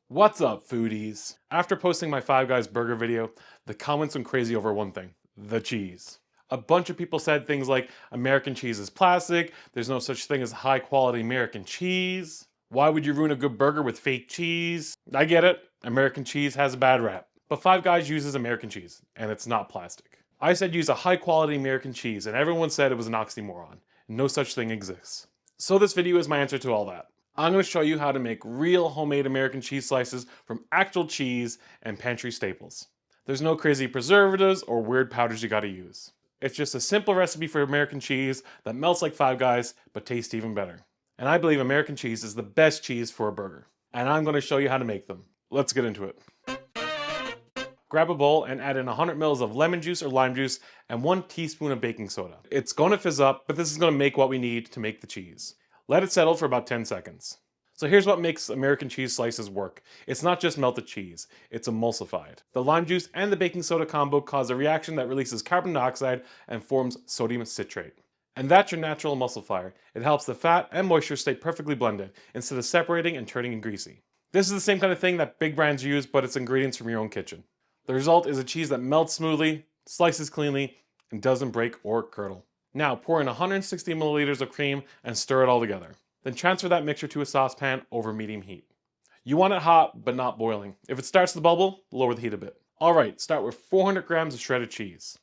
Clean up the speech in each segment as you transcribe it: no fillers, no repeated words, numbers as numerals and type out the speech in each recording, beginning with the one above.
What's up, foodies? After posting my Five Guys burger video, the comments went crazy over one thing: the cheese. A bunch of people said things like, American cheese is plastic, there's no such thing as high quality American cheese, why would you ruin a good burger with fake cheese? I get it, American cheese has a bad rap. But Five Guys uses American cheese, and it's not plastic. I said use a high quality American cheese, and everyone said it was an oxymoron. No such thing exists. So this video is my answer to all that. I'm going to show you how to make real homemade American cheese slices from actual cheese and pantry staples. There's no crazy preservatives or weird powders you gotta use. It's just a simple recipe for American cheese that melts like Five Guys but tastes even better. And I believe American cheese is the best cheese for a burger. And I'm going to show you how to make them. Let's get into it. Grab a bowl and add in 100 ml of lemon juice or lime juice and 1 teaspoon of baking soda. It's going to fizz up, but this is going to make what we need to make the cheese. Let it settle for about 10 seconds. So here's what makes American cheese slices work. It's not just melted cheese, it's emulsified. The lime juice and the baking soda combo cause a reaction that releases carbon dioxide and forms sodium citrate. And that's your natural emulsifier. It helps the fat and moisture stay perfectly blended instead of separating and turning greasy. This is the same kind of thing that big brands use, but it's ingredients from your own kitchen. The result is a cheese that melts smoothly, slices cleanly, and doesn't break or curdle. Now pour in 160 milliliters of cream and stir it all together. Then transfer that mixture to a saucepan over medium heat. You want it hot, but not boiling. If it starts to bubble, lower the heat a bit. Alright, start with 400 grams of shredded cheese.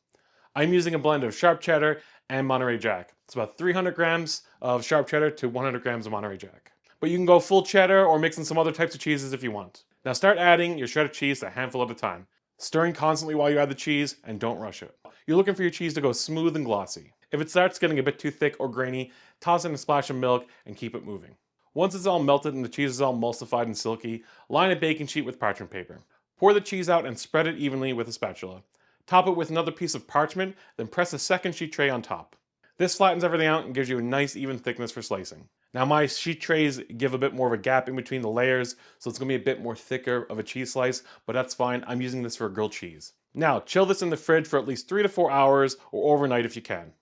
I'm using a blend of sharp cheddar and Monterey Jack. It's about 300 grams of sharp cheddar to 100 grams of Monterey Jack. But you can go full cheddar or mix in some other types of cheeses if you want. Now start adding your shredded cheese a handful at a time, stirring constantly while you add the cheese, and don't rush it. You're looking for your cheese to go smooth and glossy. If it starts getting a bit too thick or grainy, toss in a splash of milk and keep it moving. Once it's all melted and the cheese is all emulsified and silky, line a baking sheet with parchment paper. Pour the cheese out and spread it evenly with a spatula. Top it with another piece of parchment, then press a second sheet tray on top. This flattens everything out and gives you a nice even thickness for slicing. Now my sheet trays give a bit more of a gap in between the layers, so it's going to be a bit more thicker of a cheese slice, but that's fine. I'm using this for grilled cheese. Now chill this in the fridge for at least 3 to 4 hours or overnight if you can.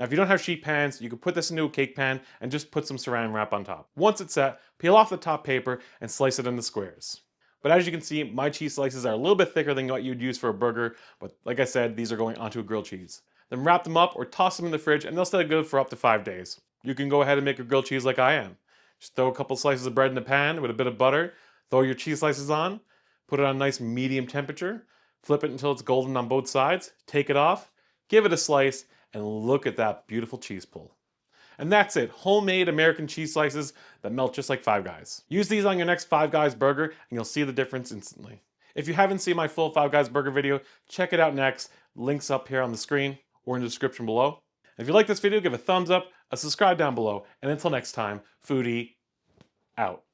Now if you don't have sheet pans, you can put this into a cake pan and just put some saran wrap on top. Once it's set, peel off the top paper and slice it into squares. But as you can see, my cheese slices are a little bit thicker than what you'd use for a burger, but like I said, these are going onto a grilled cheese. Then wrap them up or toss them in the fridge and they'll stay good for up to 5 days. You can go ahead and make a grilled cheese like I am. Just throw a couple slices of bread in the pan with a bit of butter, throw your cheese slices on, put it on a nice medium temperature, flip it until it's golden on both sides, take it off, give it a slice, and look at that beautiful cheese pull. And that's it, homemade American cheese slices that melt just like Five Guys. Use these on your next Five Guys burger and you'll see the difference instantly. If you haven't seen my full Five Guys burger video, check it out next. Links up here on the screen or in the description below. And if you like this video, give a thumbs up, a subscribe down below, and until next time, FOOD-DEE out.